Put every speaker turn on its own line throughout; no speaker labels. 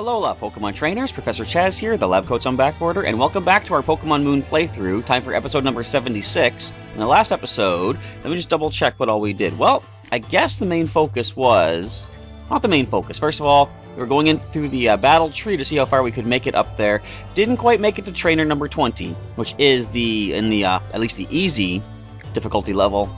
Alola, Pokemon Trainers, Professor Chaz here, the lab coat's on back order, and welcome back to our Pokemon Moon playthrough, time for episode number 76. In the last episode, let me just double check what all we did. Well, I guess the main focus was... not the main focus. First of all, we were going in through the battle tree to see how far we could make it up there. Didn't quite make it to trainer number 20, which is at least the easy difficulty level.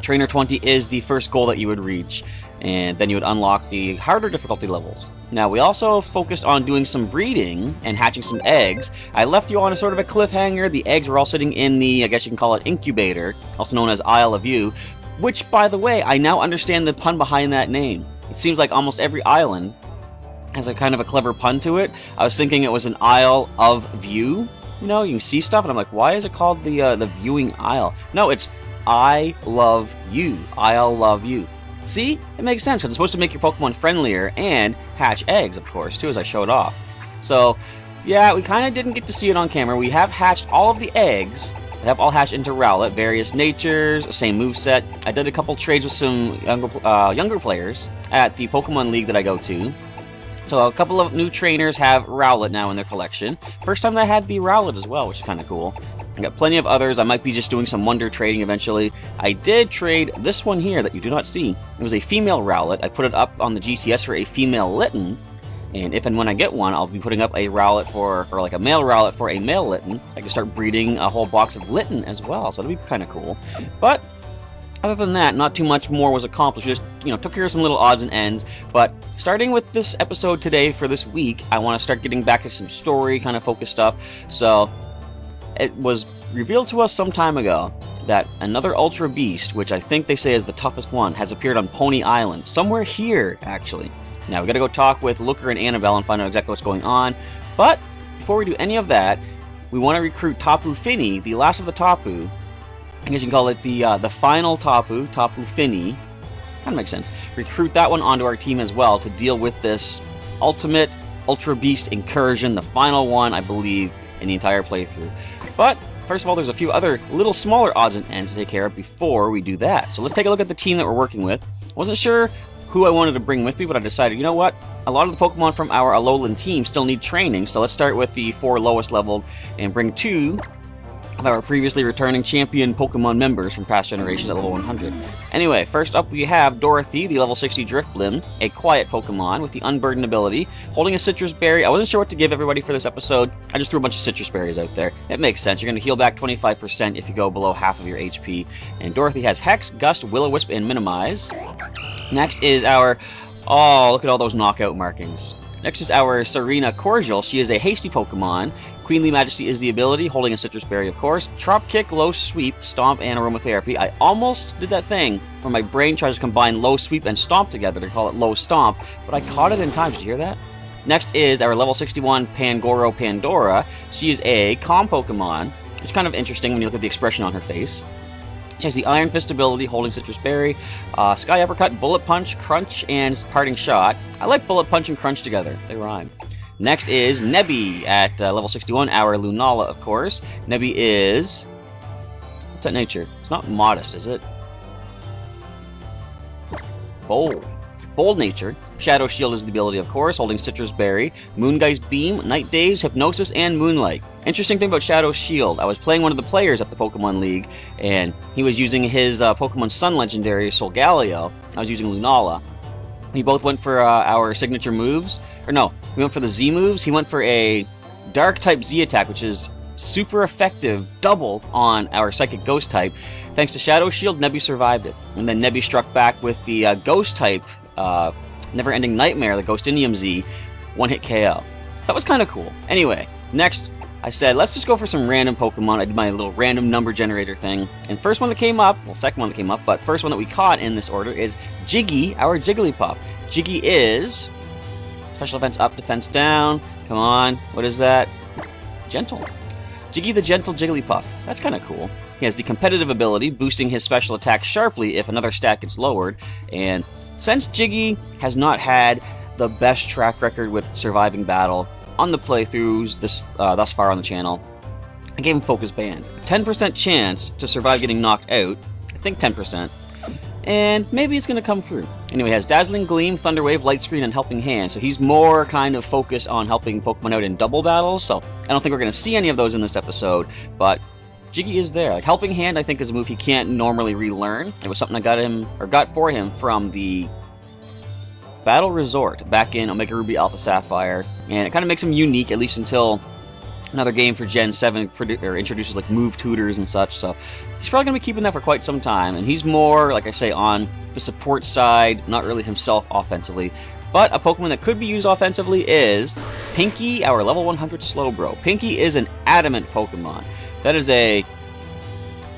Trainer 20 is the first goal that you would reach, and then you would unlock the harder difficulty levels. Now, we also focused on doing some breeding and hatching some eggs. I left you on a sort of a cliffhanger. The eggs were all sitting in the, I guess you can call it, incubator, also known as Isle of You, which, by the way, I now understand the pun behind that name. It seems like almost every island has a kind of a clever pun to it. I was thinking it was an Isle of View. You know, you can see stuff, and I'm like, why is it called the viewing isle? No, it's I love you. I'll love you. See? It makes sense, because it's supposed to make your Pokemon friendlier and hatch eggs, of course, too, as I showed off. So, yeah, we kind of didn't get to see it on camera. We have hatched all of the eggs. They have all hatched into Rowlet, various natures, same moveset. I did a couple trades with some younger players at the Pokemon League that I go to. So a couple of new trainers have Rowlet now in their collection. First time they had the Rowlet as well, which is kind of cool. I got plenty of others. I might be just doing some wonder trading eventually. I did trade this one here that you do not see. It was a female Rowlet. I put it up on the GTS for a female Litten. And if and when I get one, I'll be putting up a Rowlet or like a male Rowlet for a male Litten. I can start breeding a whole box of Litten as well, so that'll be kind of cool. But other than that, not too much more was accomplished. Just, took care of some little odds and ends. But starting with this episode today for this week, I want to start getting back to some story kind of focused stuff. So it was revealed to us some time ago that another Ultra Beast, which I think they say is the toughest one, has appeared on Pony Island. Somewhere here, actually. Now, we gotta go talk with Looker and Annabelle and find out exactly what's going on. But before we do any of that, we want to recruit Tapu Fini, the last of the Tapu. I guess you can call it the final Tapu, Tapu Fini. Kind of makes sense. Recruit that one onto our team as well to deal with this ultimate Ultra Beast incursion, the final one, I believe, in the entire playthrough. But first of all, there's a few other little smaller odds and ends to take care of before we do that. So let's take a look at the team that we're working with. Wasn't sure who I wanted to bring with me, but I decided, you know what? A lot of the Pokemon from our Alolan team still need training, so let's start with the 4 lowest leveled and bring 2 of our previously returning champion Pokemon members from past generations at level 100. Anyway, first up we have Dorothy, the level 60 Drifblim, a quiet Pokemon with the Unburden ability, holding a Citrus Berry. I wasn't sure what to give everybody for this episode. I just threw a bunch of Citrus Berries out there. It makes sense. You're going to heal back 25% if you go below half of your HP. And Dorothy has Hex, Gust, Will-O-Wisp, and Minimize. Next is our... oh, look at all those knockout markings. Next is our Serena Cordial. She is a hasty Pokemon. Queenly Majesty is the ability, holding a Citrus Berry, of course. Trop Kick, Low Sweep, Stomp, and Aromatherapy. I almost did that thing where my brain tries to combine Low Sweep and Stomp together to call it Low Stomp, but I caught it in time. Did you hear that? Next is our level 61 Pangoro Pandora. She is a Calm Pokemon, which is kind of interesting when you look at the expression on her face. She has the Iron Fist ability, holding Citrus Berry, Sky Uppercut, Bullet Punch, Crunch, and Parting Shot. I like Bullet Punch and Crunch together. They rhyme. Next is Nebby at level 61, our Lunala, of course. Nebby is... what's that nature? It's not modest, is it? Bold. Bold nature. Shadow Shield is the ability, of course, holding Citrus Berry, Moongeist Beam, Night Daze, Hypnosis, and Moonlight. Interesting thing about Shadow Shield, I was playing one of the players at the Pokemon League, and he was using his Pokemon Sun legendary, Solgaleo. I was using Lunala. We both went for our signature moves. Or no, we went for the Z moves. He went for a Dark-type Z attack, which is super effective, double on our Psychic Ghost type. Thanks to Shadow Shield, Nebby survived it. And then Nebby struck back with the Ghost type, Never-Ending Nightmare, the Ghostidium Z, one-hit KO. So that was kind of cool. Anyway, next, I said, let's just go for some random Pokemon. I did my little random number generator thing. And first one that came up, well, second one that came up, but first one that we caught in this order is Jiggy, our Jigglypuff. Jiggy is special defense up, defense down. Come on, what is that? Gentle. Jiggy the Gentle Jigglypuff. That's kind of cool. He has the competitive ability, boosting his special attack sharply if another stat gets lowered. And since Jiggy has not had the best track record with surviving battle on the playthroughs thus far on the channel, I gave him Focus Band. 10% chance to survive getting knocked out. I think 10%. and maybe it's going to come through. Anyway, he has Dazzling Gleam, Thunder Wave, Light Screen, and Helping Hand, so he's more kind of focused on helping Pokemon out in double battles, so I don't think we're going to see any of those in this episode, but Jiggy is there. Like, Helping Hand, I think, is a move he can't normally relearn. It was something I got for him from the Battle Resort back in Omega Ruby Alpha Sapphire, and it kind of makes him unique, at least until another game for Gen 7 introduces like move tutors and such, so he's probably going to be keeping that for quite some time, and he's more, like I say, on the support side, not really himself offensively. But a Pokemon that could be used offensively is Pinky, our level 100 Slowbro. Pinky is an adamant Pokemon. That is a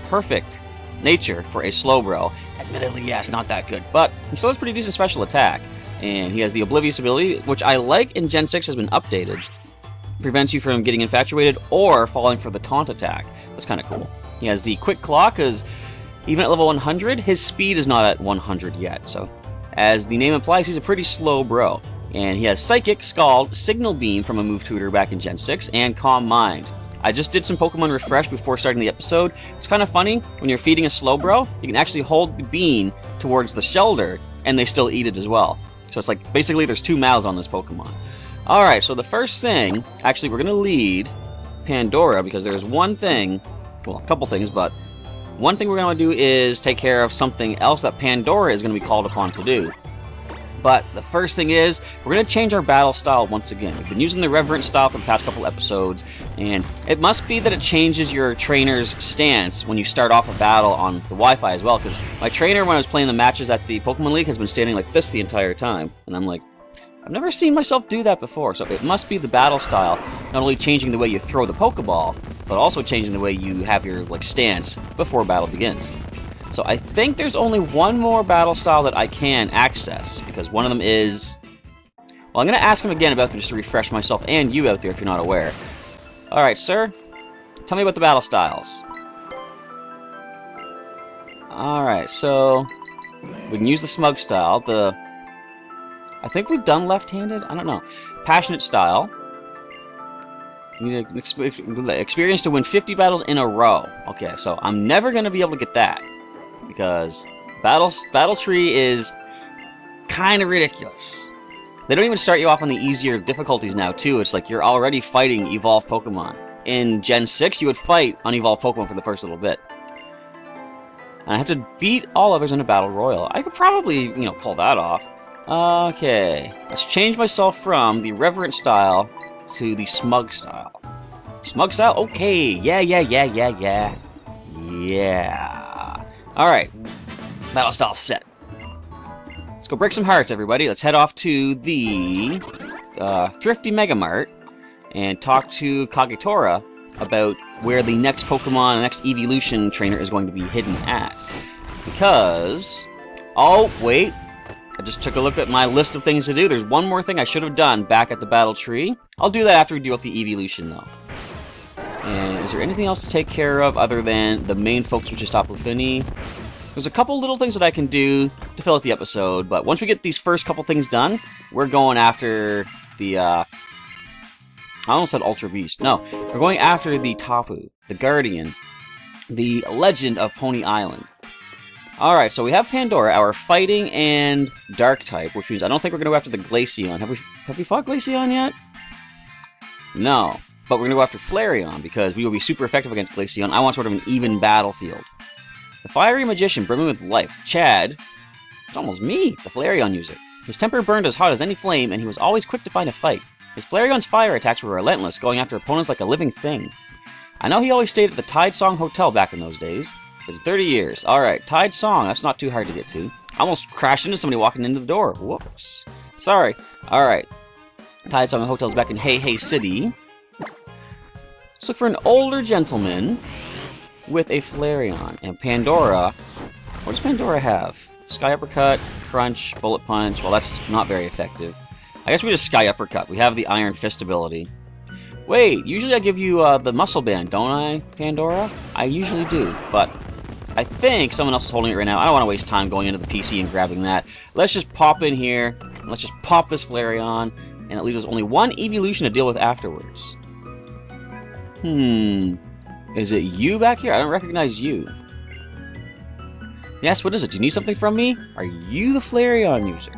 perfect nature for a Slowbro. Admittedly, yeah, it's not that good, but he still has pretty decent special attack. And he has the Oblivious ability, which I like in Gen 6 has been updated. Prevents you from getting infatuated or falling for the taunt attack. That's kind of cool. He has the Quick Claw, because even at level 100, his speed is not at 100 yet, so as the name implies, he's a pretty slow bro. And he has Psychic, Scald, Signal Beam from a move tutor back in Gen 6, and Calm Mind. I just did some Pokemon Refresh before starting the episode. It's kind of funny, when you're feeding a Slowbro, you can actually hold the bean towards the shoulder, and they still eat it as well. So it's like, basically there's two mouths on this Pokemon. Alright, so the first thing, actually we're going to lead Pandora, because there's one thing, well, a couple things, but one thing we're going to do is take care of something else that Pandora is going to be called upon to do. But the first thing is, we're going to change our battle style once again. We've been using the Reverent style for the past couple episodes, and it must be that it changes your trainer's stance when you start off a battle on the Wi-Fi as well, because my trainer, when I was playing the matches at the Pokemon League, has been standing like this the entire time, and I'm like, I've never seen myself do that before, so it must be the battle style, not only changing the way you throw the Pokeball, but also changing the way you have your stance before battle begins. So I think there's only one more battle style that I can access, because one of them is... Well, I'm going to ask him again about them just to refresh myself and you out there if you're not aware. Alright, sir. Tell me about the battle styles. Alright, so... we can use the Smug style, I think we've done left-handed? I don't know. Passionate style. You need experience to win 50 battles in a row. Okay, so I'm never going to be able to get that, because Battle Tree is kind of ridiculous. They don't even start you off on the easier difficulties now, too. It's like you're already fighting evolved Pokemon. In Gen 6, you would fight unevolved Pokemon for the first little bit. And I have to beat all others in a Battle Royal. I could probably, pull that off. Okay, let's change myself from the Reverent style to the Smug style. Smug style? Okay, yeah. Alright, battle style set. Let's go break some hearts, everybody. Let's head off to the Thrifty Mega Mart and talk to Kagetora about where the next Pokemon, the next evolution trainer is going to be hidden at. Because... oh, wait. I just took a look at my list of things to do. There's one more thing I should have done back at the Battle Tree. I'll do that after we deal with the evolution, though. And is there anything else to take care of other than the main focus, which is Tapu Fini? There's a couple little things that I can do to fill out the episode, but once we get these first couple things done, we're going after the, I almost said Ultra Beast. No, we're going after the Tapu, the Guardian, the Legend of Pony Island. Alright, so we have Pandora, our fighting and dark type, which means I don't think we're going to go after the Glaceon. Have we fought Glaceon yet? No. But we're going to go after Flareon, because we will be super effective against Glaceon. I want sort of an even battlefield. The Fiery Magician, brimming with life. Chad. It's almost me, the Flareon user. His temper burned as hot as any flame, and he was always quick to find a fight. His Flareon's fire attacks were relentless, going after opponents like a living thing. I know he always stayed at the Tide Song Hotel back in those days. It's 30 years. Alright, Tide Song, that's not too hard to get to. I almost crashed into somebody walking into the door. Whoops. Sorry. Alright. Tide Song Hotel's back in Hey City. Let's look for an older gentleman with a Flareon. And Pandora... what does Pandora have? Sky Uppercut, Crunch, Bullet Punch. Well, that's not very effective. I guess we just Sky Uppercut. We have the Iron Fist ability. Wait, usually I give you the Muscle Band, don't I, Pandora? I usually do, but I think someone else is holding it right now. I don't want to waste time going into the PC and grabbing that. Let's just pop in here, and let's just pop this Flareon, and it leaves us only one evolution to deal with afterwards. Is it you back here? I don't recognize you. Yes, what is it? Do you need something from me? Are you the Flareon user?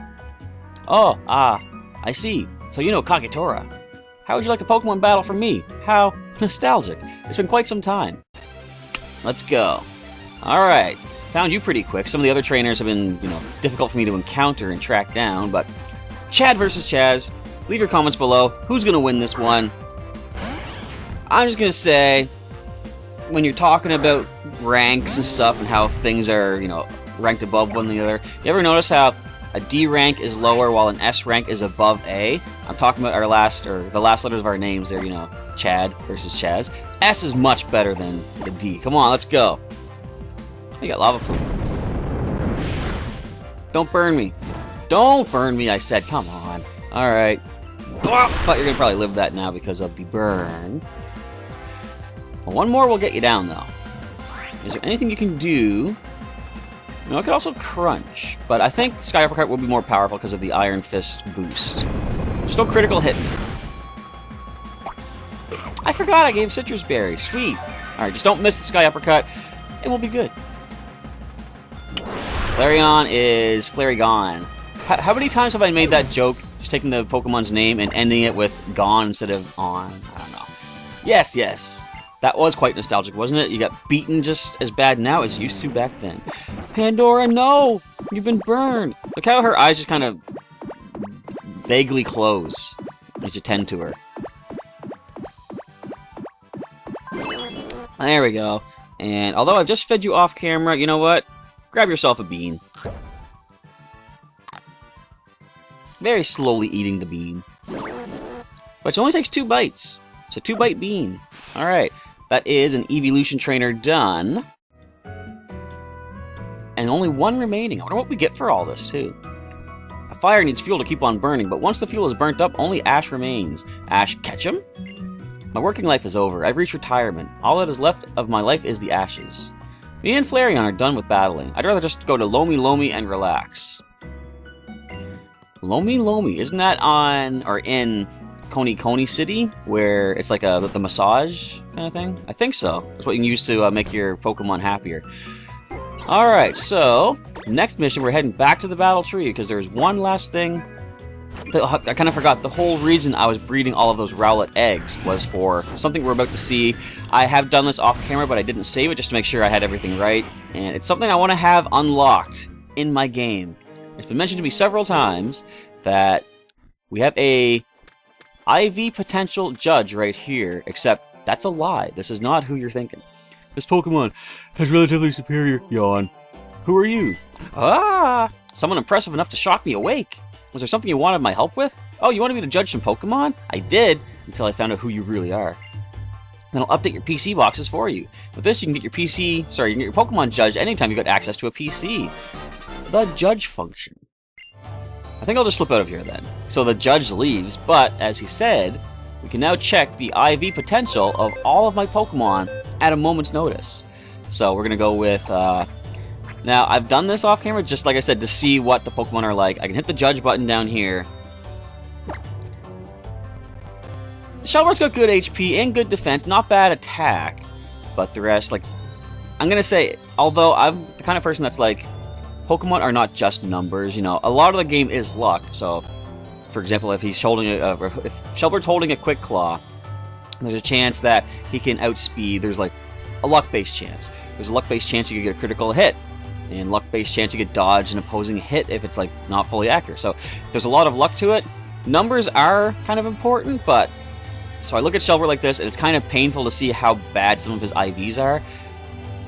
Oh, I see. So you know Kagetora. How would you like a Pokemon battle from me? How nostalgic. It's been quite some time. Let's go. Alright. Found you pretty quick. Some of the other trainers have been, difficult for me to encounter and track down, but Chad versus Chaz. Leave your comments below. Who's going to win this one? I'm just going to say, when you're talking about ranks and stuff and how things are, ranked above one another, you ever notice how a D rank is lower while an S rank is above A? I'm talking about the last letters of our names there, Chad versus Chaz. S is much better than the D. Come on, let's go. You got lava pool. Don't burn me. Don't burn me, I said. Come on. Alright. But you're going to probably live that now because of the burn. Well, one more will get you down, though. Is there anything you can do? I could also crunch, but I think Sky Uppercut will be more powerful because of the Iron Fist boost. Still critical hit me. I forgot I gave Citrus Berry. Sweet. Alright, just don't miss the Sky Uppercut. It will be good. Flareon is Flaregon. How many times have I made that joke, just taking the Pokemon's name and ending it with Gone instead of On? I don't know. Yes, yes. That was quite nostalgic, wasn't it? You got beaten just as bad now as you used to back then. Pandora, no! You've been burned! Look how her eyes just kind of vaguely close as you tend to her. There we go. And although I've just fed you off camera, you know what? Grab yourself a bean. Very slowly eating the bean. But it only takes 2 bites. It's a 2-bite bean. Alright. That is an evolution trainer done. And only 1 remaining. I wonder what we get for all this, too. A fire needs fuel to keep on burning, but once the fuel is burnt up, only ash remains. Ash Ketchum? My working life is over. I've reached retirement. All that is left of my life is the ashes. Me and Flareon are done with battling. I'd rather just go to Lomi Lomi and relax. Lomi Lomi, isn't that on, or in Coney Coney City, where it's like the massage kind of thing? I think so. That's what you can use to make your Pokemon happier. Alright, so, next mission, we're heading back to the Battle Tree, because there's one last thing. I kind of forgot. The whole reason I was breeding all of those Rowlet eggs was for something we're about to see. I have done this off camera, but I didn't save it just to make sure I had everything right. And it's something I want to have unlocked in my game. It's been mentioned to me several times that we have a IV potential judge right here, except that's a lie. This is not who you're thinking. This Pokemon has relatively superior yawn. Who are you? Ah! Someone impressive enough to shock me awake. Was there something you wanted my help with? Oh, you wanted me to judge some Pokemon? I did, until I found out who you really are. Then I'll update your PC boxes for you. With this, you can get your Pokemon judged anytime you got access to a PC. The judge function. I think I'll just slip out of here then. So the judge leaves, but as he said, we can now check the IV potential of all of my Pokemon at a moment's notice. So we're going to go with... Now, I've done this off camera, just like I said, to see what the Pokemon are like. I can hit the judge button down here. Shelbur's got good HP and good defense, not bad attack. But the rest, like, I'm going to say, although I'm the kind of person that's like, Pokemon are not just numbers, a lot of the game is luck. So, for example, if he's holding if Shelbur's holding a Quick Claw, there's a chance that he can outspeed. There's like a luck-based chance. There's a luck-based chance you can get a critical hit. And luck-based chance you get dodge an opposing hit if it's like not fully accurate. So there's a lot of luck to it. Numbers are kind of important, but so I look at Shelbur like this, and it's kind of painful to see how bad some of his IVs are.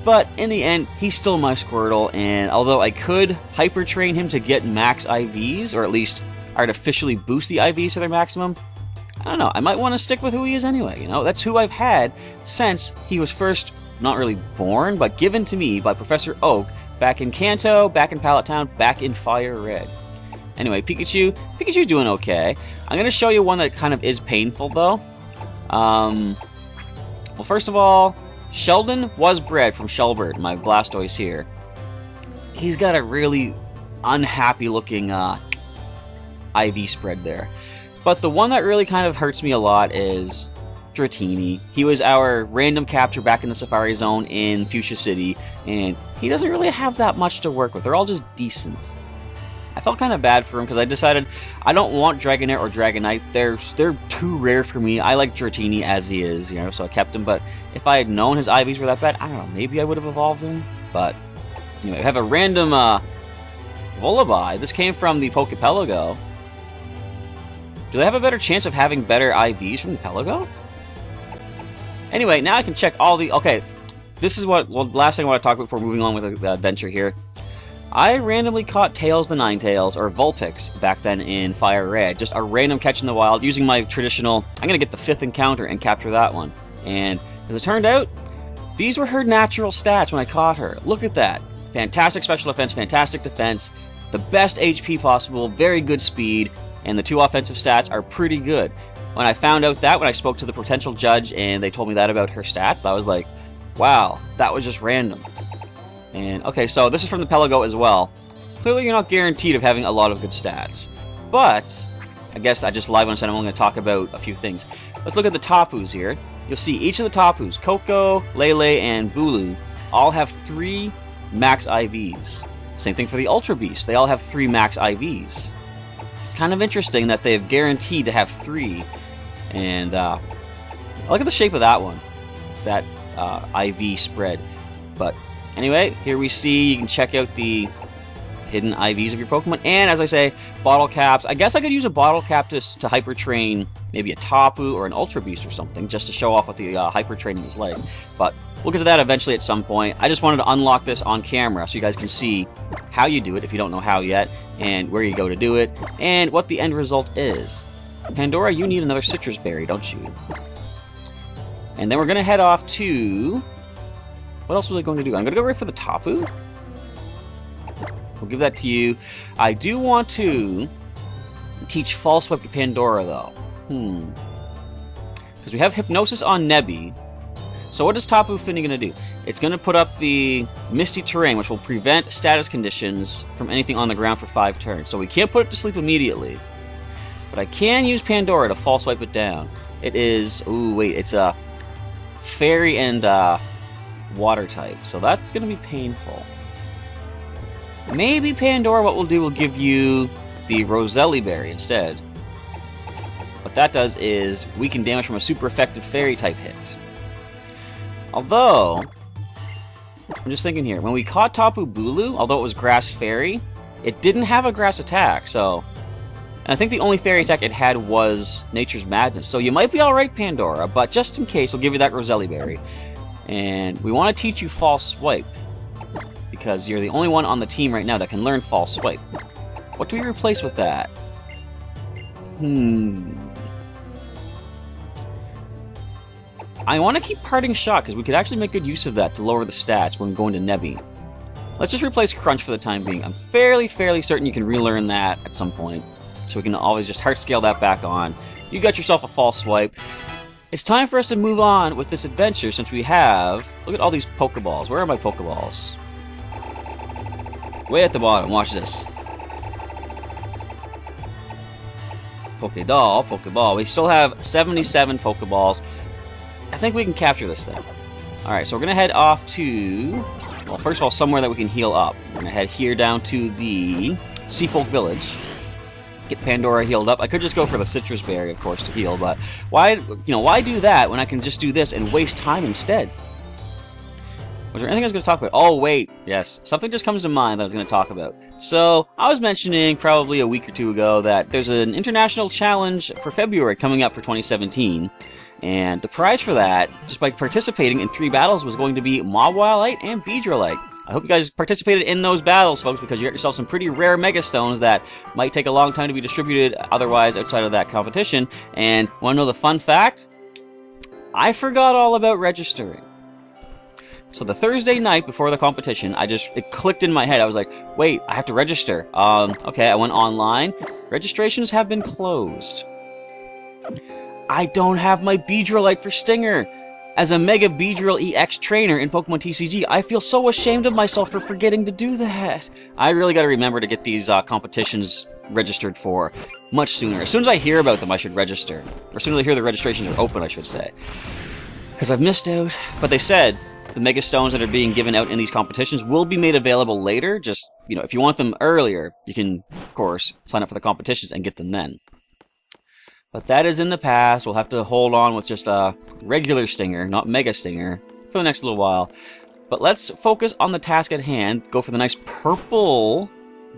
But in the end, he's still my Squirtle, and although I could hyper train him to get max IVs, or at least artificially boost the IVs to their maximum, I don't know. I might want to stick with who he is anyway. That's who I've had since he was first not really born, but given to me by Professor Oak. Back in Kanto, back in Pallet Town, back in Fire Red. Anyway, Pikachu's doing okay. I'm going to show you one that kind of is painful, though. Well, first of all, Sheldon was bred from Shelbert, my Blastoise here. He's got a really unhappy-looking IV spread there. But the one that really kind of hurts me a lot is Dratini. He was our random capture back in the Safari Zone in Fuchsia City, and he doesn't really have that much to work with. They're all just decent. I felt kind of bad for him because I decided I don't want Dragonair or Dragonite. They're too rare for me. I like Dratini as he is, you know, so I kept him. But if I had known his IVs were that bad, I don't know, maybe I would have evolved him. But anyway, I have a random Lullaby. This came from the Poképelago. Do they have a better chance of having better IVs from the Pelago? Anyway, now I can check all the... Okay, this is what... Well, last thing I want to talk about before moving on with the adventure here. I randomly caught Tails the Ninetales, or Vulpix, back then in Fire Red. Just a random catch in the wild, using my traditional... I'm going to get the 5th encounter and capture that one. And as it turned out, these were her natural stats when I caught her. Look at that. Fantastic special defense, fantastic defense, the best HP possible, very good speed, and the 2 offensive stats are pretty good. When I found out that, when I spoke to the potential judge and they told me that about her stats, I was like, wow, that was just random. And, okay, so this is from the Pelago as well. Clearly you're not guaranteed of having a lot of good stats. But, I guess I just lied when I said I'm only going to talk about a few things. Let's look at the Tapus here. You'll see each of the Tapus, Koko, Lele, and Bulu, all have 3 max IVs. Same thing for the Ultra Beast. They all have 3 max IVs. Kind of interesting that they've guaranteed to have 3. And look at the shape of that one. That IV spread. But anyway, here we see you can check out the hidden IVs of your Pokemon. And as I say, bottle caps. I guess I could use a bottle cap to hyper train maybe a Tapu or an Ultra Beast or something, just to show off what the hyper training is like. But we'll get to that eventually at some point. I just wanted to unlock this on camera so you guys can see how you do it if you don't know how yet, and where you go to do it, and what the end result is. Pandora, you need another citrus berry, don't you? And then we're going to head off to... What else was I going to do? I'm going to go right for the Tapu. We'll give that to you. I do want to teach False Swipe to Pandora, though. Because we have Hypnosis on Nebby. So what is Tapu Fini going to do? It's going to put up the Misty Terrain, which will prevent status conditions from anything on the ground for 5 turns. So we can't put it to sleep immediately. But I can use Pandora to False Swipe it down. It is... Ooh, wait. It's a Fairy and Water type. So that's going to be painful. Maybe Pandora, what we'll do, will give you the Roselli Berry instead. What that does is weaken damage from a super effective Fairy type hit. Although, I'm just thinking here, when we caught Tapu Bulu, although it was Grass Fairy, it didn't have a Grass attack, so... And I think the only Fairy attack it had was Nature's Madness, so you might be alright, Pandora, but just in case, we'll give you that Roselli Berry. And we want to teach you False Swipe, because you're the only one on the team right now that can learn False Swipe. What do we replace with that? I want to keep Parting Shot, because we could actually make good use of that to lower the stats when going to Nebby. Let's just replace Crunch for the time being. I'm fairly certain you can relearn that at some point. So we can always just heart scale that back on. You got yourself a False Swipe. It's time for us to move on with this adventure since we have... Look at all these Pokeballs. Where are my Pokeballs? Way at the bottom. Watch this. Pokédoll, Pokeball. We still have 77 Pokeballs. I think we can capture this thing. Alright, so we're going to head off to... Well, first of all, somewhere that we can heal up. We're going to head here down to the Seafolk Village. Get Pandora healed up. I could just go for the Citrus Berry, of course, to heal, but why do that when I can just do this and waste time instead? Was there anything I was going to talk about? Oh, wait. Yes. Something just comes to mind that I was going to talk about. So, I was mentioning probably a week or two ago that there's an international challenge for February coming up for 2017. And the prize for that, just by participating in 3 battles, was going to be Mawilite and Beedrillite. I hope you guys participated in those battles, folks, because you got yourself some pretty rare Mega Stones that might take a long time to be distributed otherwise outside of that competition. And want to know the fun fact? I forgot all about registering. So the Thursday night before the competition, it clicked in my head. I was like, wait, I have to register. Okay, I went online. Registrations have been closed. I don't have my Beedrillite for Stinger. As a Mega Beedrill EX trainer in Pokemon TCG, I feel so ashamed of myself for forgetting to do that. I really gotta remember to get these competitions registered for much sooner. As soon as I hear about them, I should register. Or as soon as I hear the registrations are open, I should say. Because I've missed out. But they said the Mega Stones that are being given out in these competitions will be made available later. Just, you know, if you want them earlier, you can, of course, sign up for the competitions and get them then. But that is in the past. We'll have to hold on with just a regular Stinger, not Mega Stinger, for the next little while. But let's focus on the task at hand. Go for the nice purple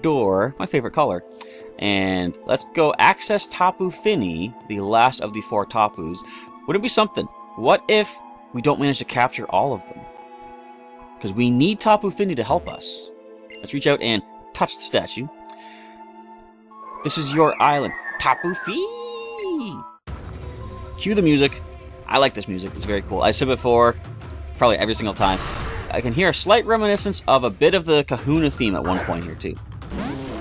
door, my favorite color. And let's go access Tapu Fini, the last of the 4 Tapus. Would it be something? What if we don't manage to capture all of them? Because we need Tapu Fini to help us. Let's reach out and touch the statue. This is your island, Tapu Fini. Cue the music. I like this music. It's very cool. I said before, probably every single time. I can hear a slight reminiscence of a bit of the Kahuna theme at one point here, too.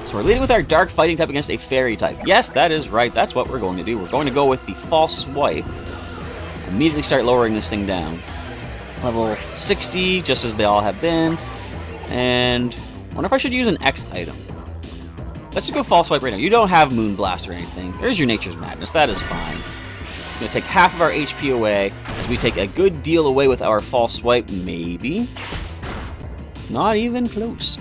So we're leading with our Dark Fighting type against a Fairy type. Yes, that is right. That's what we're going to do. We're going to go with the False Swipe. Immediately start lowering this thing down. Level 60, just as they all have been. And I wonder if I should use an X item. Let's just go False Swipe right now. You don't have Moon Blast or anything. There's your Nature's Madness. That is fine. I'm going to take half of our HP away as we take a good deal away with our False Swipe. Maybe. Not even close.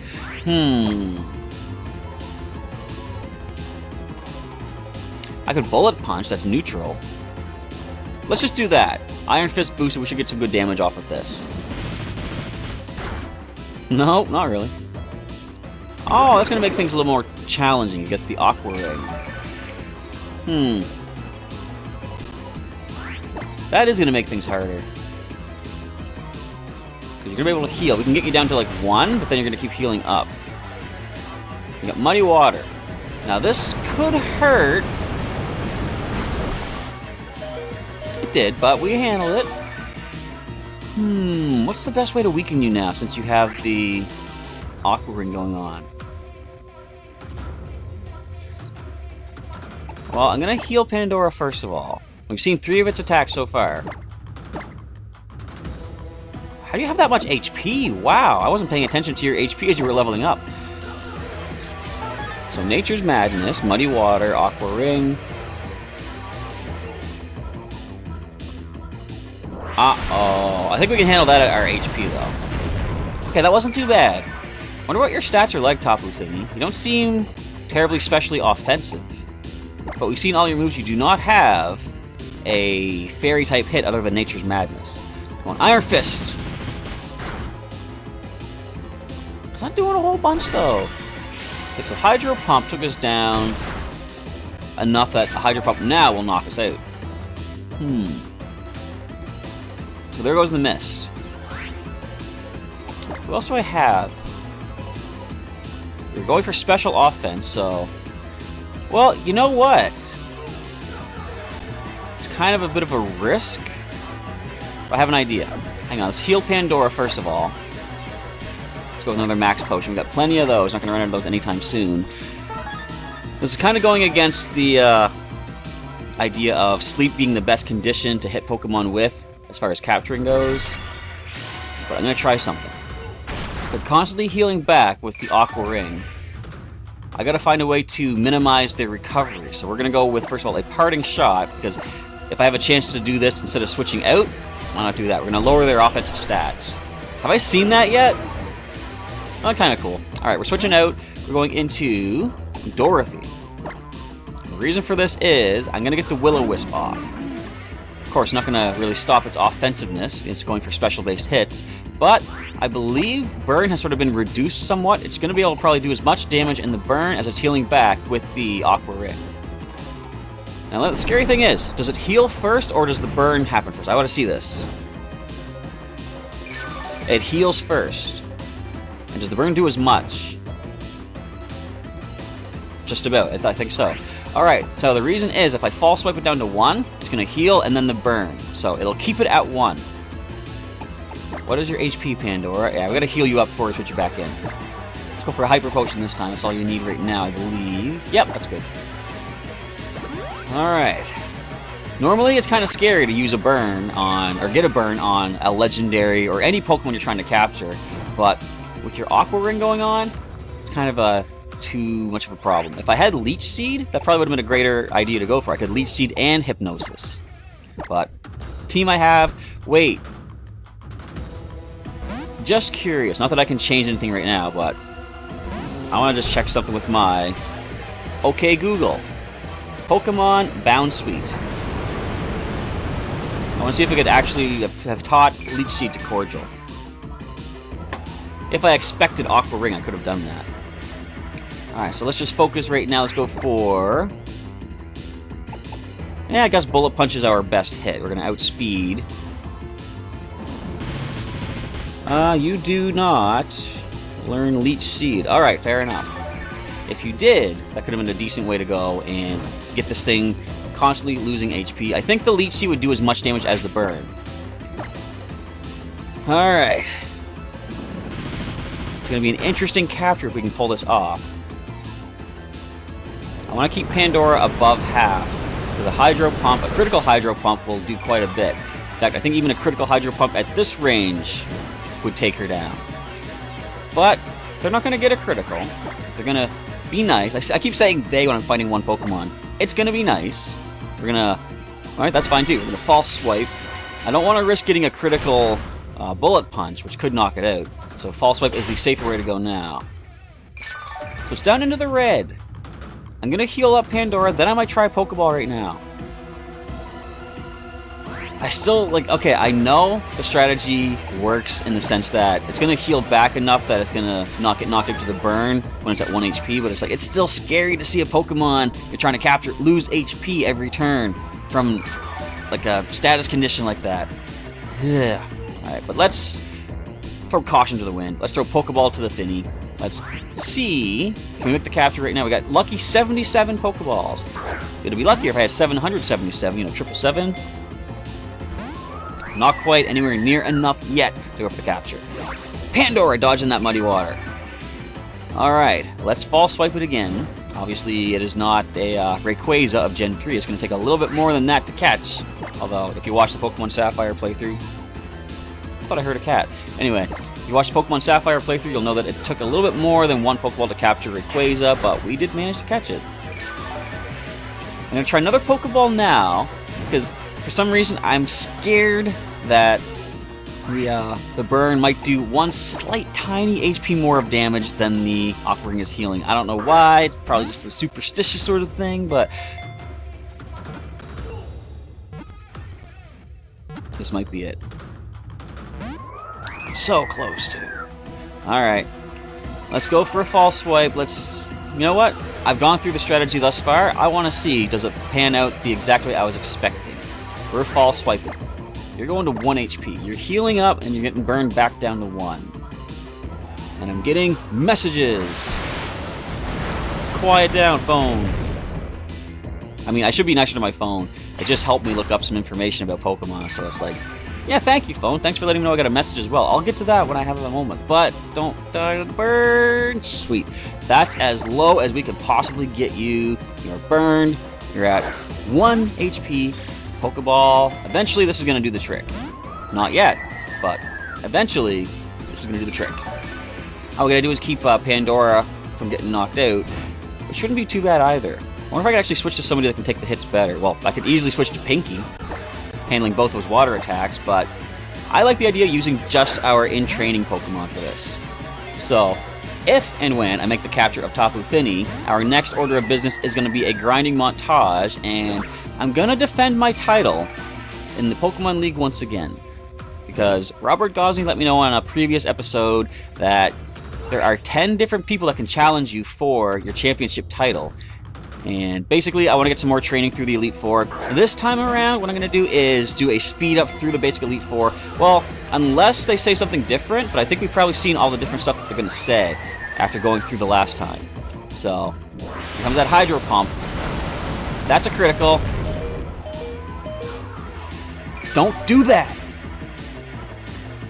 I could Bullet Punch. That's neutral. Let's just do that. Iron Fist boosted. We should get some good damage off of this. No, not really. Oh, that's going to make things a little more challenging. You get the Aqua Ring. That is going to make things harder. Because you're going to be able to heal. We can get you down to like 1, but then you're going to keep healing up. You got Muddy Water. Now this could hurt. It did, but we handled it. What's the best way to weaken you now, since you have the Aqua Ring going on? Well, I'm going to heal Pandora first of all. We've seen 3 of its attacks so far. How do you have that much HP? Wow, I wasn't paying attention to your HP as you were leveling up. So Nature's Madness, Muddy Water, Aqua Ring. Uh-oh. I think we can handle that at our HP, though. Okay, that wasn't too bad. Wonder what your stats are like, Tapu Fini. You don't seem terribly specially offensive. But we've seen all your moves. You do not have a Fairy-type hit other than Nature's Madness. Come on, Iron Fist! It's not doing a whole bunch, though. Okay, so Hydro Pump took us down enough that a Hydro Pump now will knock us out. So there goes the Mist. Who else do I have? We're going for special offense, so... Well, you know what? It's kind of a bit of a risk. I have an idea. Hang on, let's heal Pandora first of all. Let's go with another Max Potion. We've got plenty of those. Not going to run out of those anytime soon. This is kind of going against the idea of sleep being the best condition to hit Pokemon with, as far as capturing goes. But I'm going to try something. They're constantly healing back with the Aqua Ring. I gotta find a way to minimize their recovery. So we're gonna go with, first of all, a Parting Shot, because if I have a chance to do this instead of switching out, why not do that? We're gonna lower their offensive stats. Have I seen that yet? Oh, kinda cool. Alright, we're switching out. We're going into Dorothy. The reason for this is I'm gonna get the Will-O-Wisp off. Of course, not gonna really stop its offensiveness. It's going for special-based hits. But I believe Burn has sort of been reduced somewhat. It's going to be able to probably do as much damage in the Burn as it's healing back with the Aqua Ring. Now, the scary thing is, does it heal first or does the Burn happen first? I want to see this. It heals first. And does the Burn do as much? Just about. I think so. Alright, so the reason is if I False Swipe it down to 1, it's going to heal and then the Burn. So it'll keep it at 1. What is your HP, Pandora? Yeah, we gotta heal you up before we switch you back in. Let's go for a Hyper Potion this time. That's all you need right now, I believe. Yep, that's good. Alright. Normally, it's kind of scary to use a burn on, or get a burn on a legendary or any Pokemon you're trying to capture, but with your Aqua Ring going on, it's kind of too much of a problem. If I had Leech Seed, that probably would have been a greater idea to go for. I could Leech Seed and Hypnosis. But, the team I have, wait. Just curious, not that I can change anything right now, but I want to just check something with my OK Google. Pokemon Bound Suite. I want to see if I could actually have taught Leech Seed to Cordial. If I expected Aqua Ring, I could have done that. Alright, so let's just focus right now. Let's go for... yeah, I guess Bullet Punch is our best hit. We're going to outspeed. You do not learn Leech Seed. Alright, fair enough. If you did, that could have been a decent way to go and get this thing constantly losing HP. I think the Leech Seed would do as much damage as the burn. Alright. It's going to be an interesting capture if we can pull this off. I want to keep Pandora above half. With a Hydro Pump, a critical Hydro Pump will do quite a bit. In fact, I think even a critical Hydro Pump at this range would take her down. But they're not going to get a critical. They're going to be nice. I keep saying they when I'm fighting one Pokemon. It's going to be nice. We're going to... alright, that's fine too. We're going to False Swipe. I don't want to risk getting a critical Bullet Punch, which could knock it out. So False Swipe is the safer way to go now. Goes down into the red. I'm going to heal up Pandora, then I might try Pokeball right now. I still, like, okay, I know the strategy works in the sense that it's going to heal back enough that it's going to not get knocked into the burn when it's at 1 HP, but it's like, it's still scary to see a Pokemon you're trying to capture lose HP every turn from, like, a status condition like that. Yeah. Alright, but let's throw caution to the wind. Let's throw Pokeball to the Fini. Let's see. Can we make the capture right now? We got lucky 77 Pokeballs. It'd be luckier if I had 777, you know, 777. Not quite anywhere near enough yet to go for the capture. Pandora dodging that muddy water. Alright, let's False Swipe it again. Obviously, it is not a Rayquaza of Gen 3. It's going to take a little bit more than that to catch. Although, if you watch the Pokemon Sapphire playthrough... I thought I heard a cat. Anyway, if you watch the Pokemon Sapphire playthrough, you'll know that it took a little bit more than one Pokeball to capture Rayquaza, but we did manage to catch it. I'm going to try another Pokeball now, because for some reason I'm scared that the burn might do one slight tiny HP more of damage than the Aqua Ring is healing. I don't know why, it's probably just a superstitious sort of thing, but... this might be it. So close to. Alright. Let's go for a False Swipe. Let's... you know what? I've gone through the strategy thus far. I want to see, does it pan out the exact way I was expecting? We're False Swiping. You're going to 1 HP. You're healing up and you're getting burned back down to 1. And I'm getting messages. Quiet down, phone. I mean, I should be nicer to my phone. It just helped me look up some information about Pokemon, so it's like... yeah, thank you, phone. Thanks for letting me know I got a message as well. I'll get to that when I have a moment. But don't die to the burn. Sweet. That's as low as we could possibly get you. You're burned. You're at 1 HP. Pokeball. Eventually, this is going to do the trick. Not yet, but eventually, this is going to do the trick. All we got to do is keep Pandora from getting knocked out. It shouldn't be too bad either. I wonder if I could actually switch to somebody that can take the hits better. Well, I could easily switch to Pinky, handling both those water attacks, but I like the idea of using just our in-training Pokemon for this. So, if and when I make the capture of Tapu Fini, our next order of business is going to be a grinding montage, and I'm going to defend my title in the Pokemon League once again. Because Robert Gosling let me know on a previous episode that there are 10 different people that can challenge you for your championship title. And basically, I want to get some more training through the Elite Four. This time around, what I'm going to do is do a speed up through the basic Elite Four. Well, unless they say something different, but I think we've probably seen all the different stuff that they're going to say after going through the last time. So, here comes that Hydro Pump. That's a critical. Don't do that!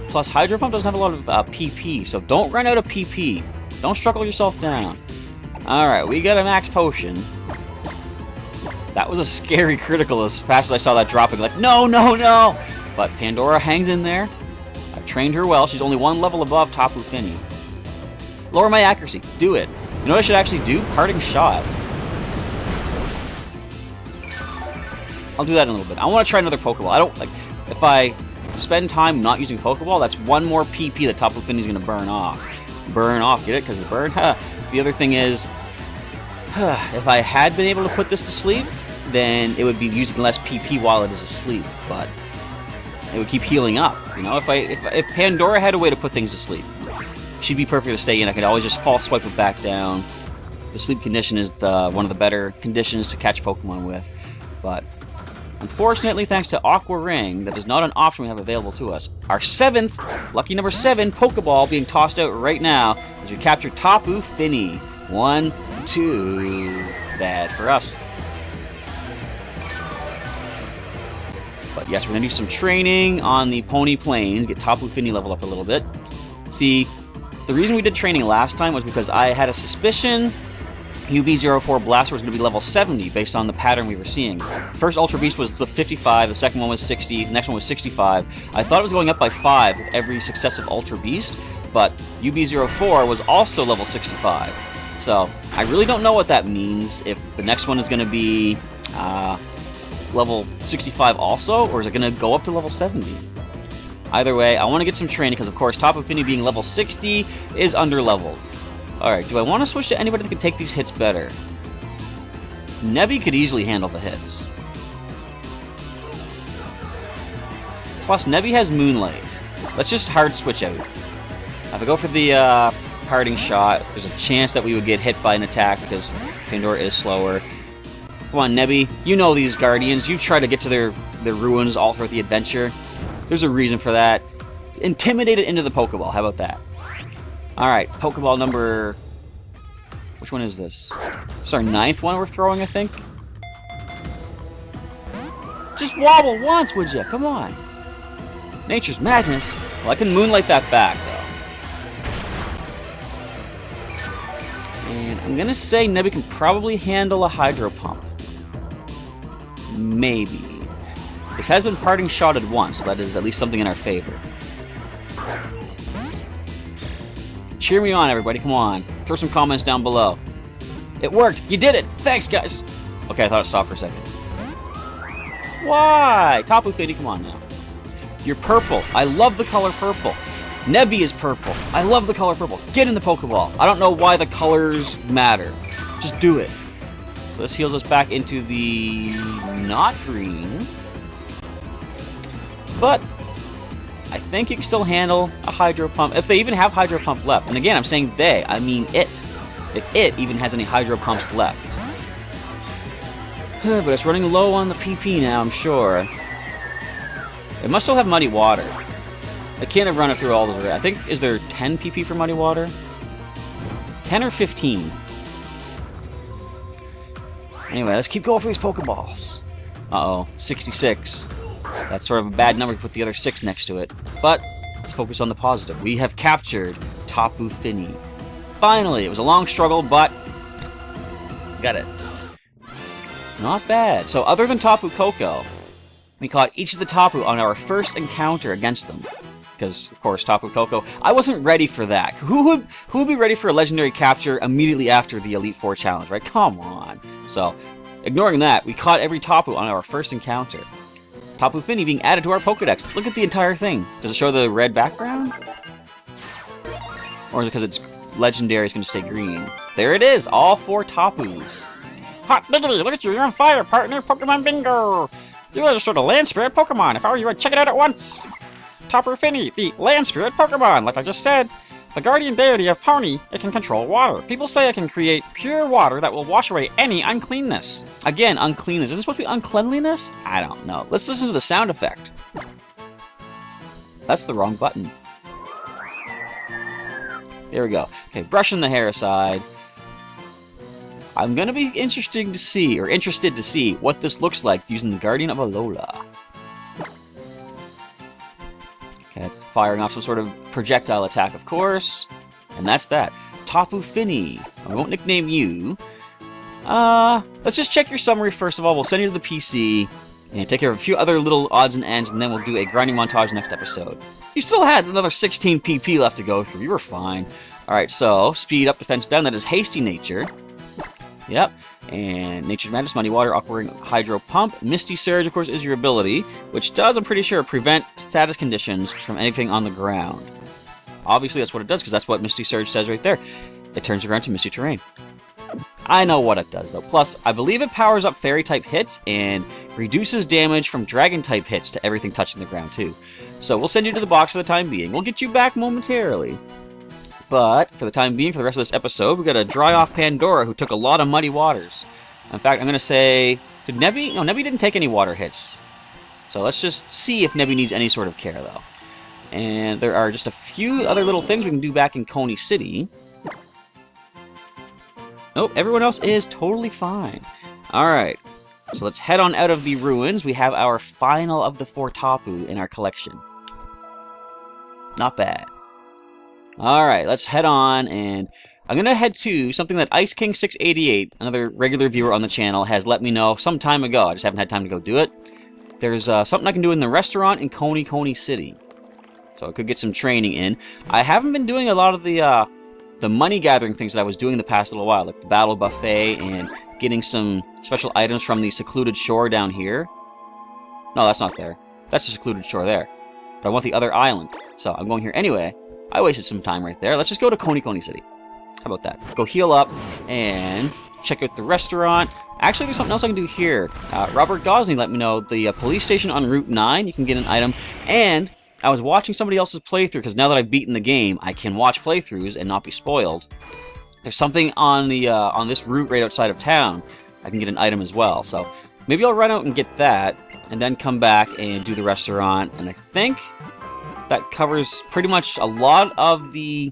Plus, Hydro Pump doesn't have a lot of PP, so don't run out of PP. Don't struggle yourself down. Alright, we got a max potion. That was a scary critical as fast as I saw that dropping. Like, no, no, no! But Pandora hangs in there. I've trained her well. She's only one level above Tapu Fini. Lower my accuracy. Do it. You know what I should actually do? Parting Shot. I'll do that in a little bit. I want to try another Pokeball. I don't, like, if I spend time not using Pokeball, that's one more PP that Tapu Fini's going to burn off. Burn off, get it? Because the burn? The other thing is, if I had been able to put this to sleep, then it would be using less PP while it is asleep, but it would keep healing up. You know, if Pandora had a way to put things to sleep, she'd be perfect to stay in. I could always just false swipe it back down. The sleep condition is one of the better conditions to catch Pokemon with, but unfortunately, thanks to Aqua Ring, that is not an option we have available to us. Our 7th, lucky number 7, Pokeball being tossed out right now as we capture Tapu Fini. 1, 2, bad for us. But yes, we're going to do some training on the Pony Plains, get Tapu Fini leveled up a little bit. See, the reason we did training last time was because I had a suspicion UB04 Blastoise was going to be level 70 based on the pattern we were seeing. First Ultra Beast was the 55, the second one was 60, the next one was 65. I thought it was going up by 5 with every successive Ultra Beast, but UB04 was also level 65. So, I really don't know what that means, if the next one is going to be level 65 also, or is it going to go up to level 70? Either way, I want to get some training, because of course Tapu Fini being level 60 is under-leveled. Alright, do I want to switch to anybody that can take these hits better? Nebby could easily handle the hits. Plus, Nebby has Moonlight. Let's just hard switch out. If I go for the Parting Shot, there's a chance that we would get hit by an attack because Pandora is slower. Come on, Nebby. You know these Guardians. You try to get to their ruins all throughout the adventure. There's a reason for that. Intimidate it into the Pokeball. How about that? Alright, Pokeball number... Which one is this? This is our 9th one we're throwing, I think? Just wobble once, would ya? Come on. Nature's madness. Well, I can Moonlight that back, though. And I'm gonna say Nebby can probably handle a Hydro Pump. Maybe. This has been Parting Shotted once, so that is at least something in our favor. Cheer me on, everybody. Come on. Throw some comments down below. It worked. You did it. Thanks, guys. Okay, I thought it stopped for a second. Why? Tapu Fini, come on now. You're purple. I love the color purple. Nebby is purple. I love the color purple. Get in the Pokeball. I don't know why the colors matter. Just do it. So this heals us back into the not green. But I think you can still handle a Hydro Pump, if they even have Hydro Pump left. And again, I'm saying they, I mean it. If it even has any Hydro Pumps left. But it's running low on the PP now, I'm sure. It must still have Muddy Water. It can't have run it through all of it. I think, is there 10 PP for Muddy Water? 10 or 15? Anyway, let's keep going for these Pokeballs. Uh-oh, 66. That's sort of a bad number to put the other 6 next to it. But let's focus on the positive. We have captured Tapu Fini. Finally, it was a long struggle, but got it. Not bad. So other than Tapu Koko, we caught each of the Tapu on our first encounter against them. Because, of course, Tapu Koko, I wasn't ready for that. Who would be ready for a legendary capture immediately after the Elite Four challenge, right? Come on. So, ignoring that, we caught every Tapu on our first encounter. Tapu Fini being added to our Pokedex. Look at the entire thing. Does it show the red background? Or is it because it's legendary, it's going to stay green? There it is! All 4 Tapus. Hot diggity! Look at you! You're on fire, partner! Pokemon bingo! You registered a Land Spirit Pokemon! If I were you, I'd check it out at once! Tapu Fini, the Land Spirit Pokemon! Like I just said, the guardian deity of Pony, it can control water. People say it can create pure water that will wash away any uncleanness. Again, uncleanness. Is it supposed to be uncleanliness? I don't know. Let's listen to the sound effect. That's the wrong button. There we go. Okay, brushing the hair aside. I'm gonna be interested to see what this looks like using the Guardian of Alola. Okay, it's firing off some sort of projectile attack, of course. And that's that. Tapu Fini. I won't nickname you. Let's just check your summary first of all. We'll send you to the PC and take care of a few other little odds and ends, and then we'll do a grinding montage next episode. You still had another 16 PP left to go through. You were fine. Alright, so speed up, defense down. That is hasty nature. Yep. And Nature's Madness, Muddy Water, Awkward Hydro Pump. Misty Surge, of course, is your ability, which does, I'm pretty sure, prevent status conditions from anything on the ground. Obviously, that's what it does, because that's what Misty Surge says right there. It turns the ground to misty terrain. I know what it does, though. Plus, I believe it powers up Fairy-type hits and reduces damage from Dragon-type hits to everything touching the ground, too. So we'll send you to the box for the time being. We'll get you back momentarily. But, for the time being, for the rest of this episode, we got to dry off Pandora, who took a lot of muddy waters. In fact, I'm going to say... Did Nebby? No, Nebby didn't take any water hits. So let's just see if Nebby needs any sort of care, though. And there are just a few other little things we can do back in Coney City. Nope, everyone else is totally fine. Alright, so let's head on out of the ruins. We have our final of the 4 Tapu in our collection. Not bad. Alright, let's head on, and I'm going to head to something that Ice King 688, another regular viewer on the channel, has let me know some time ago. I just haven't had time to go do it. There's something I can do in the restaurant in Coney City. So I could get some training in. I haven't been doing a lot of the money gathering things that I was doing the past little while, like the battle buffet and getting some special items from the secluded shore down here. No, that's not there. That's the secluded shore there. But I want the other island, so I'm going here anyway. I wasted some time right there. Let's just go to Coney City. How about that? Go heal up and check out the restaurant. Actually, there's something else I can do here. Robert Gosling let me know the police station on Route 9. You can get an item, and I was watching somebody else's playthrough, because now that I've beaten the game, I can watch playthroughs and not be spoiled. There's something on the on this route right outside of town. I can get an item as well, so maybe I'll run out and get that, and then come back and do the restaurant, and I think that covers pretty much a lot of the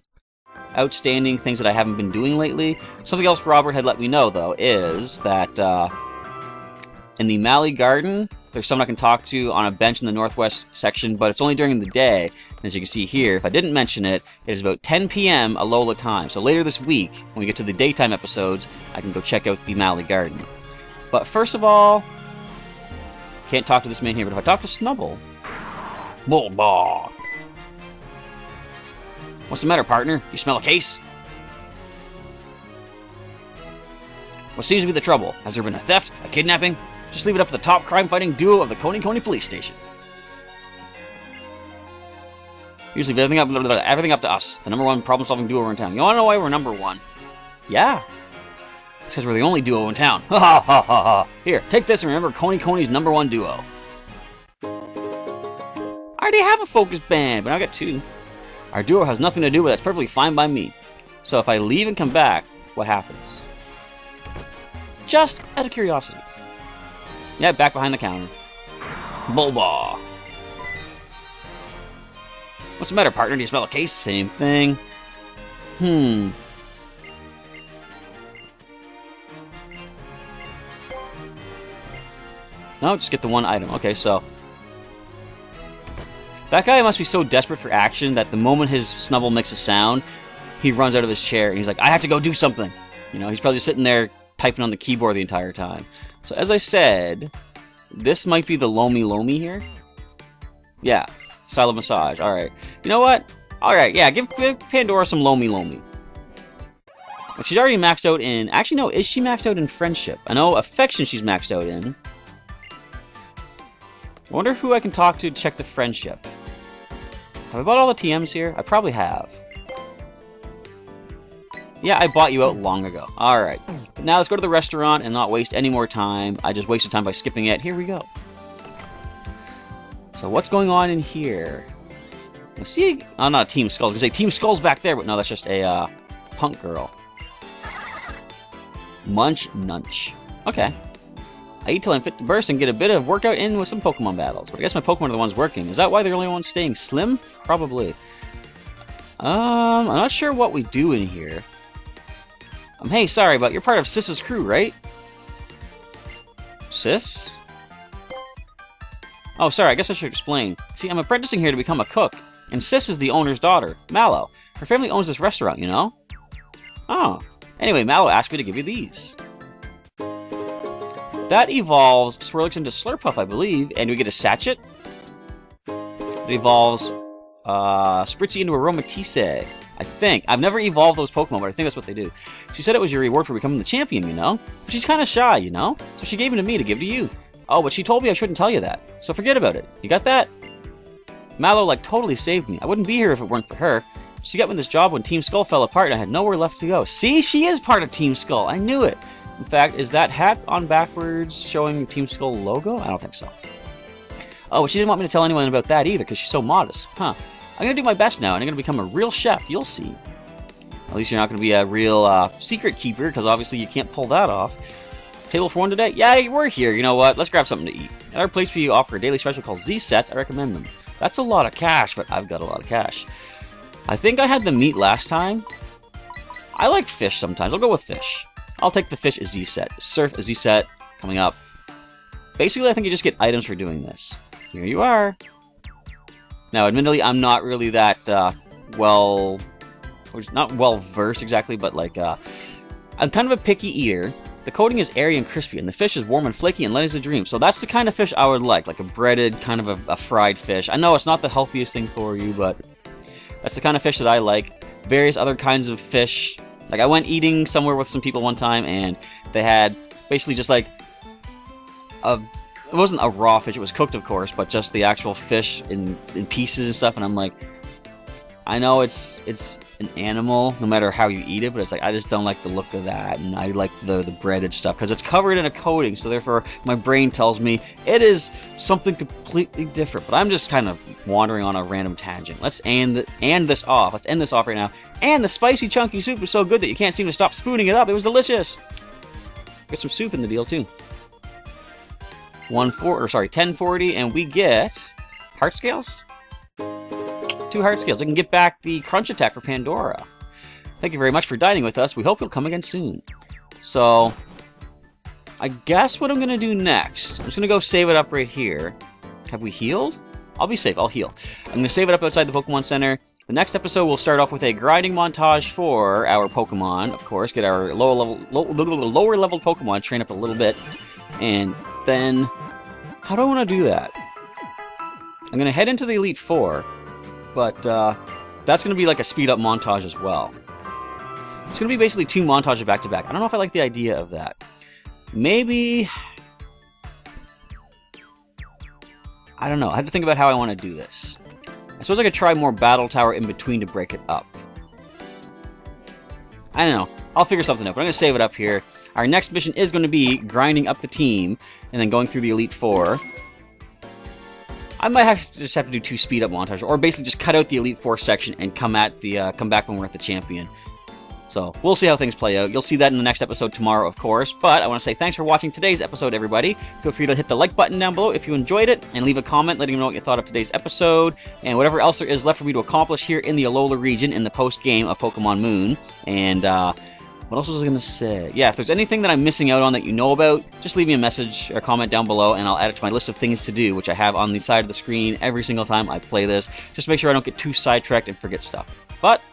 outstanding things that I haven't been doing lately. Something else Robert had let me know, though, is that in the Malley Garden, there's someone I can talk to on a bench in the northwest section, but it's only during the day. And as you can see here, if I didn't mention it, it is about 10 p.m. Alola time. So later this week, when we get to the daytime episodes, I can go check out the Malley Garden. But first of all, can't talk to this man here, but if I talk to Snubbull... Bulba! What's the matter, partner? You smell a case? What seems to be the trouble? Has there been a theft? A kidnapping? Just leave it up to the top crime-fighting duo of the Coney Police Station. Usually everything up to us, the #1 problem-solving duo in town. You wanna know why we're #1? Yeah. It's because we're the only duo in town. Ha ha ha ha ha. Here, take this and remember Coney's #1 duo. I already have a focus band, but now I got 2. Our duo has nothing to do with it. It's perfectly fine by me. So if I leave and come back, what happens? Just out of curiosity. Yeah, back behind the counter. Bulba! What's the matter, partner? Do you smell a case? Same thing. No, just get the one item. Okay, so... that guy must be so desperate for action that the moment his Snubbull makes a sound, he runs out of his chair and he's like, I have to go do something. You know, he's probably sitting there typing on the keyboard the entire time. So as I said, this might be the Lomi here. Yeah, style of massage. Alright. You know what? Alright, yeah, give Pandora some Lomi. She's already maxed out in... actually, no, is she maxed out in friendship? I know affection she's maxed out in. I wonder who I can talk to check the friendship. Have I bought all the TMs here? I probably have. Yeah, I bought you out long ago. Alright. Now let's go to the restaurant and not waste any more time. I just wasted time by skipping it. Here we go. So what's going on in here? I see... oh, not Team Skulls. I was going to say Team Skulls back there, but no, that's just a punk girl. Munch Nunch. Okay. I eat till I'm fit to burst and get a bit of workout in with some Pokemon battles. But I guess my Pokemon are the ones working. Is that why they're the only ones staying slim? Probably. I'm not sure what we do in here. Hey, sorry, but you're part of Sis's crew, right? Sis? Oh, sorry, I guess I should explain. See, I'm apprenticing here to become a cook, and Sis is the owner's daughter, Mallow. Her family owns this restaurant, you know? Oh. Anyway, Mallow asked me to give you these. that evolves Swirlix into Slurpuff, I believe, and we get a Sachet. It evolves Spritzy into Aromatisse, I think. I've never evolved those Pokemon, but I think that's what they do. She said it was your reward for becoming the champion, you know? But she's kind of shy, you know? So she gave it to me to give to you. Oh, but she told me I shouldn't tell you that. So forget about it. You got that? Mallow, like, totally saved me. I wouldn't be here if it weren't for her. She got me this job when Team Skull fell apart and I had nowhere left to go. See? She is part of Team Skull. I knew it. In fact, is that hat on backwards showing the Team Skull logo? I don't think so. Oh, but she didn't want me to tell anyone about that either because she's so modest. Huh. I'm going to do my best now and I'm going to become a real chef. You'll see. At least you're not going to be a real secret keeper because obviously you can't pull that off. Table for one today? Yeah, we're here. You know what? Let's grab something to eat. At our place we offer a daily special called Z-Sets. I recommend them. That's a lot of cash, but I've got a lot of cash. I think I had the meat last time. I like fish sometimes. I'll go with fish. I'll take the fish as Z-Set. Surf as Z-Set. Coming up. Basically, I think you just get items for doing this. Here you are. Now, admittedly, I'm not really that, not well-versed exactly, but, like, I'm kind of a picky eater. The coating is airy and crispy, and the fish is warm and flaky and light as a dream. So that's the kind of fish I would like a breaded, kind of a fried fish. I know it's not the healthiest thing for you, but that's the kind of fish that I like. Various other kinds of fish. Like, I went eating somewhere with some people one time, and they had basically just, like, it wasn't a raw fish, it was cooked, of course, but just the actual fish in pieces and stuff, and I'm like, I know it's an animal, no matter how you eat it, but it's like, I just don't like the look of that, and I like the breaded stuff, because it's covered in a coating, so therefore, my brain tells me it is something completely different, but I'm just kind of wandering on a random tangent. Let's end this off. Let's end this off right now. And the spicy chunky soup was so good that you can't seem to stop spooning it up. It was delicious. Get some soup in the deal, too. 1040, and we get heart scales? 2 heart scales. I can get back the crunch attack for Pandora. Thank you very much for dining with us. We hope you'll come again soon. So, I guess what I'm going to do next, I'm just going to go save it up right here. Have we healed? I'll be safe. I'll heal. I'm going to save it up outside the Pokemon Center. The next episode, we'll start off with a grinding montage for our Pokemon, of course. Get our lower level Pokemon, train up a little bit. And then, how do I want to do that? I'm going to head into the Elite Four, but that's going to be like a speed-up montage as well. It's going to be basically 2 montages back-to-back. I don't know if I like the idea of that. Maybe... I don't know. I have to think about how I want to do this. I suppose I could try more Battle Tower in between to break it up. I don't know. I'll figure something out, but I'm going to save it up here. Our next mission is going to be grinding up the team and then going through the Elite Four. I might just have to do 2 speed-up montages, or basically just cut out the Elite Four section and come back when we're at the champion. So, we'll see how things play out. You'll see that in the next episode tomorrow, of course. But I want to say thanks for watching today's episode, everybody. Feel free to hit the like button down below if you enjoyed it, and leave a comment letting me know what you thought of today's episode, and whatever else there is left for me to accomplish here in the Alola region in the post-game of Pokemon Moon. And, what else was I going to say? Yeah, if there's anything that I'm missing out on that you know about, just leave me a message or comment down below, and I'll add it to my list of things to do, which I have on the side of the screen every single time I play this, just to make sure I don't get too sidetracked and forget stuff. But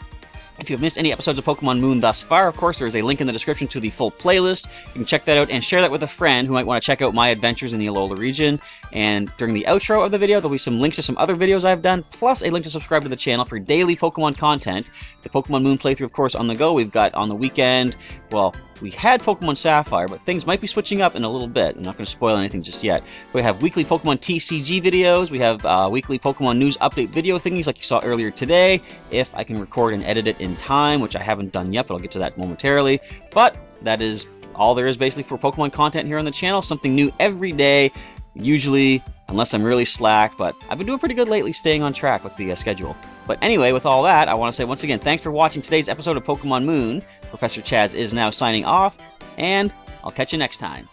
if you have missed any episodes of Pokemon Moon thus far, of course, there is a link in the description to the full playlist. You can check that out and share that with a friend who might want to check out my adventures in the Alola region. And during the outro of the video, there'll be some links to some other videos I've done, plus a link to subscribe to the channel for daily Pokemon content. The Pokemon Moon playthrough, of course, on the go. We've got on the weekend, well, we had Pokemon Sapphire, but things might be switching up in a little bit. I'm not going to spoil anything just yet. We have weekly Pokemon TCG videos. We have weekly Pokemon news update video thingies like you saw earlier today, if I can record and edit it in time, which I haven't done yet, but I'll get to that momentarily. But that is all there is basically for Pokemon content here on the channel. Something new every day, usually, unless I'm really slack, but I've been doing pretty good lately staying on track with the schedule. But anyway, with all that, I want to say once again, thanks for watching today's episode of Pokemon Moon. Professor Chaz is now signing off, and I'll catch you next time.